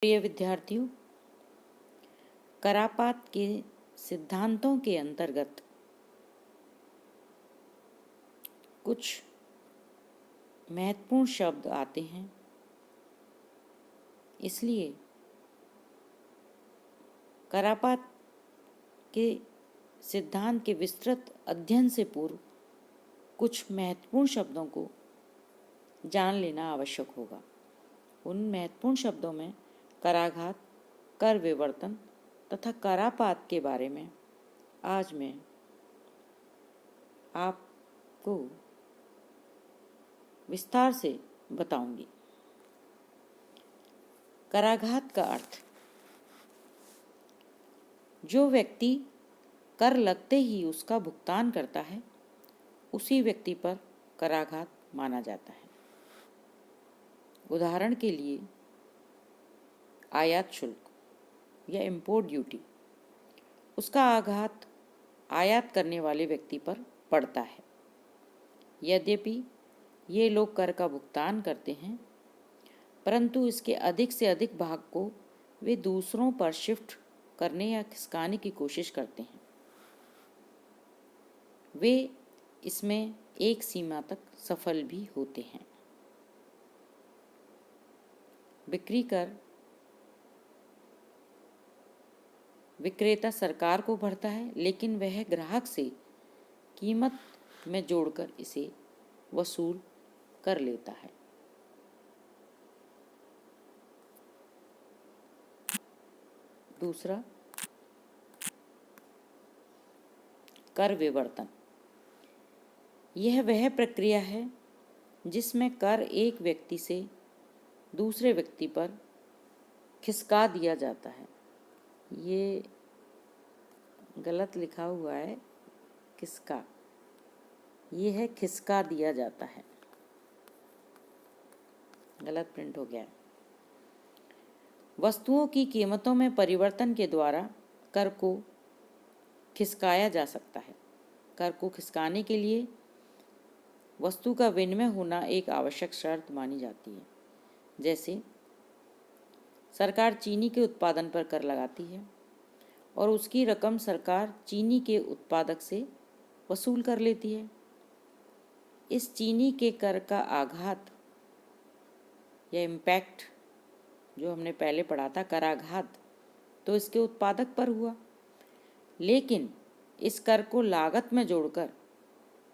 प्रिय विद्यार्थियों, करापात के सिद्धांतों के अंतर्गत कुछ महत्वपूर्ण शब्द आते हैं। इसलिए करापात के सिद्धांत के विस्तृत अध्ययन से पूर्व कुछ महत्वपूर्ण शब्दों को जान लेना आवश्यक होगा। उन महत्वपूर्ण शब्दों में कराघात, कर विवर्तन तथा करापात के बारे में आज मैं आपको विस्तार से बताऊंगी। कराघात का अर्थ, जो व्यक्ति कर लगते ही उसका भुगतान करता है, उसी व्यक्ति पर कराघात माना जाता है। उदाहरण के लिए आयात शुल्क या इम्पोर्ट ड्यूटी, उसका आघात आयात करने वाले व्यक्ति पर पड़ता है। यद्यपि ये लोग कर का भुगतान करते हैं, परंतु इसके अधिक से अधिक भाग को वे दूसरों पर शिफ्ट करने या खिसकाने की कोशिश करते हैं। वे इसमें एक सीमा तक सफल भी होते हैं। बिक्री कर विक्रेता सरकार को भरता है, लेकिन वह ग्राहक से कीमत में जोड़कर इसे वसूल कर लेता है। दूसरा, कर विवर्तन। यह वह प्रक्रिया है जिसमें कर एक व्यक्ति से दूसरे व्यक्ति पर खिसका दिया जाता है। ये गलत लिखा हुआ है, किसका, ये है खिसका दिया जाता है, गलत प्रिंट हो गया है। वस्तुओं की कीमतों में परिवर्तन के द्वारा कर को खिसकाया जा सकता है। कर को खिसकाने के लिए वस्तु का विनिमय होना एक आवश्यक शर्त मानी जाती है। जैसे सरकार चीनी के उत्पादन पर कर लगाती है और उसकी रकम सरकार चीनी के उत्पादक से वसूल कर लेती है। इस चीनी के कर का आघात या इम्पैक्ट, जो हमने पहले पढ़ा था कराघात, तो इसके उत्पादक पर हुआ, लेकिन इस कर को लागत में जोड़कर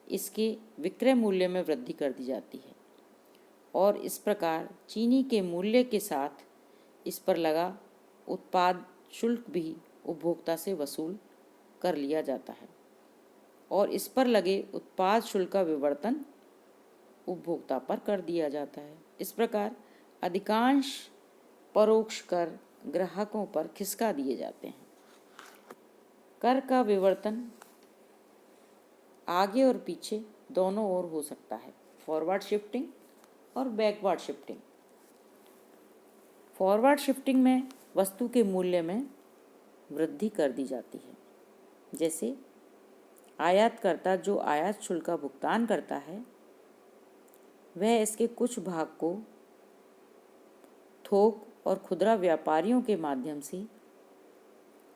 इसके विक्रय मूल्य में वृद्धि कर दी जाती है और इस प्रकार चीनी के मूल्य के साथ इस पर लगा उत्पाद शुल्क भी उपभोक्ता से वसूल कर लिया जाता है और इस पर लगे उत्पाद शुल्क का विवर्तन उपभोक्ता पर कर दिया जाता है। इस प्रकार अधिकांश परोक्ष कर ग्राहकों पर खिसका दिए जाते हैं। कर का विवर्तन आगे और पीछे दोनों ओर हो सकता है, फॉरवर्ड शिफ्टिंग और बैकवर्ड शिफ्टिंग। फॉरवर्ड शिफ्टिंग में वस्तु के मूल्य में वृद्धि कर दी जाती है। जैसे आयातकर्ता जो आयात शुल्क का भुगतान करता है, वह इसके कुछ भाग को थोक और खुदरा व्यापारियों के माध्यम से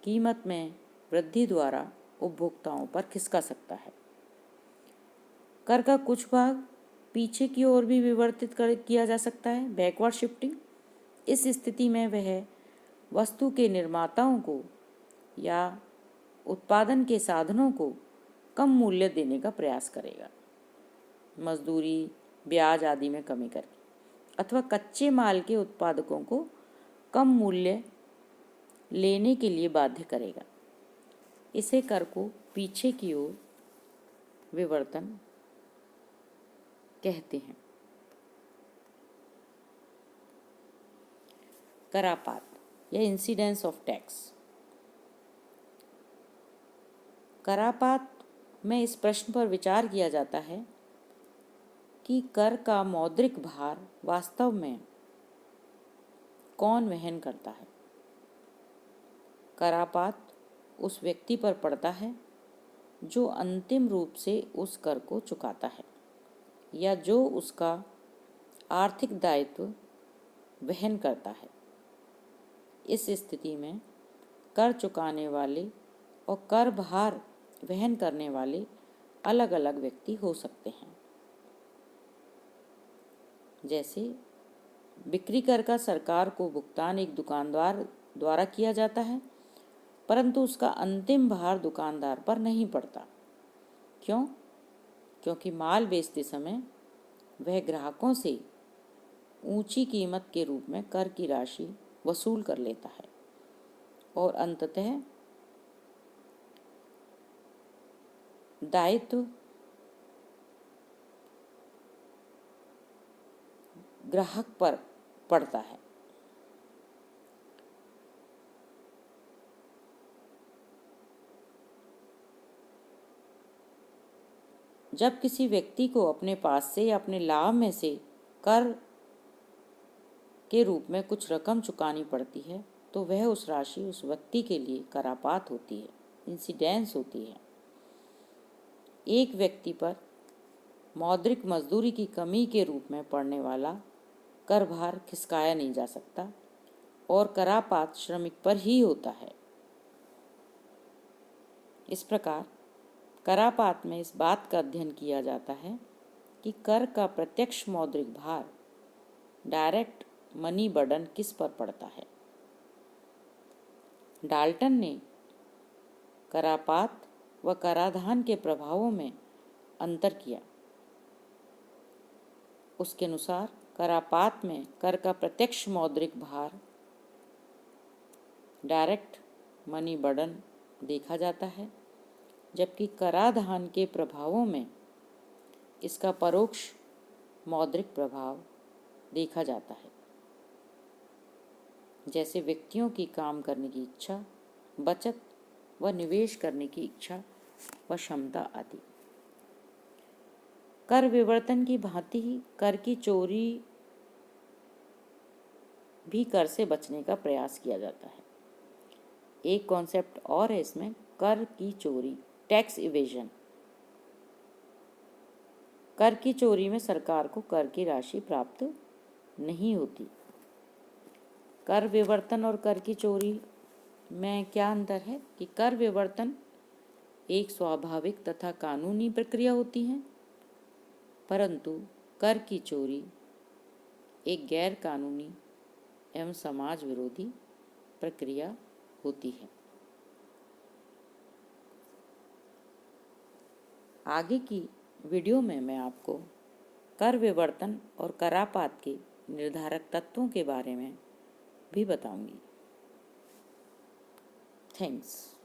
कीमत में वृद्धि द्वारा उपभोक्ताओं पर खिसका सकता है। कर का कुछ भाग पीछे की ओर भी विवर्तित किया जा सकता है, बैकवर्ड शिफ्टिंग। इस स्थिति में वह वस्तु के निर्माताओं को या उत्पादन के साधनों को कम मूल्य देने का प्रयास करेगा, मजदूरी, ब्याज आदि में कमी करके, अथवा कच्चे माल के उत्पादकों को कम मूल्य लेने के लिए बाध्य करेगा। इसे कर को पीछे की ओर विवर्तन कहते हैं। करापात या इंसिडेंस ऑफ टैक्स। करापात में इस प्रश्न पर विचार किया जाता है कि कर का मौद्रिक भार वास्तव में कौन वहन करता है। करापात उस व्यक्ति पर पड़ता है जो अंतिम रूप से उस कर को चुकाता है या जो उसका आर्थिक दायित्व वहन करता है। इस स्थिति में कर चुकाने वाले और कर भार वहन करने वाले अलग अलग व्यक्ति हो सकते हैं। जैसे बिक्री कर का सरकार को भुगतान एक दुकानदार द्वारा किया जाता है, परंतु उसका अंतिम भार दुकानदार पर नहीं पड़ता। क्यों? क्योंकि माल बेचते समय वह ग्राहकों से ऊंची कीमत के रूप में कर की राशि वसूल कर लेता है और अंततः दायित्व ग्राहक पर पड़ता है। जब किसी व्यक्ति को अपने पास से या अपने लाभ में से कर के रूप में कुछ रकम चुकानी पड़ती है तो वह उस राशि उस व्यक्ति के लिए करापात होती है, इंसिडेंस होती है। एक व्यक्ति पर मौद्रिक मजदूरी की कमी के रूप में पड़ने वाला कर भार खिसकाया नहीं जा सकता और करापात श्रमिक पर ही होता है। इस प्रकार करापात में इस बात का अध्ययन किया जाता है कि कर का प्रत्यक्ष मौद्रिक भार, डायरेक्ट मनी बर्डन किस पर पड़ता है। डाल्टन ने करापात व कराधान के प्रभावों में अंतर किया। उसके अनुसार करापात में कर का प्रत्यक्ष मौद्रिक भार, डायरेक्ट मनी बर्डन देखा जाता है, जबकि कराधान के प्रभावों में इसका परोक्ष मौद्रिक प्रभाव देखा जाता है, जैसे व्यक्तियों की काम करने की इच्छा, बचत व निवेश करने की इच्छा व क्षमता आदि। कर विवर्तन की भांति ही कर की चोरी भी कर से बचने का प्रयास किया जाता है। एक कॉन्सेप्ट और है इसमें, कर की चोरी, टैक्स इवेजन। कर की चोरी में सरकार को कर की राशि प्राप्त नहीं होती। कर विवर्तन और कर की चोरी में क्या अंतर है कि कर विवर्तन एक स्वाभाविक तथा कानूनी प्रक्रिया होती है, परंतु कर की चोरी एक गैर कानूनी एवं समाज विरोधी प्रक्रिया होती है। आगे की वीडियो में मैं आपको कर विवर्तन और करापात के निर्धारक तत्वों के बारे में भी बताऊंगी। थैंक्स।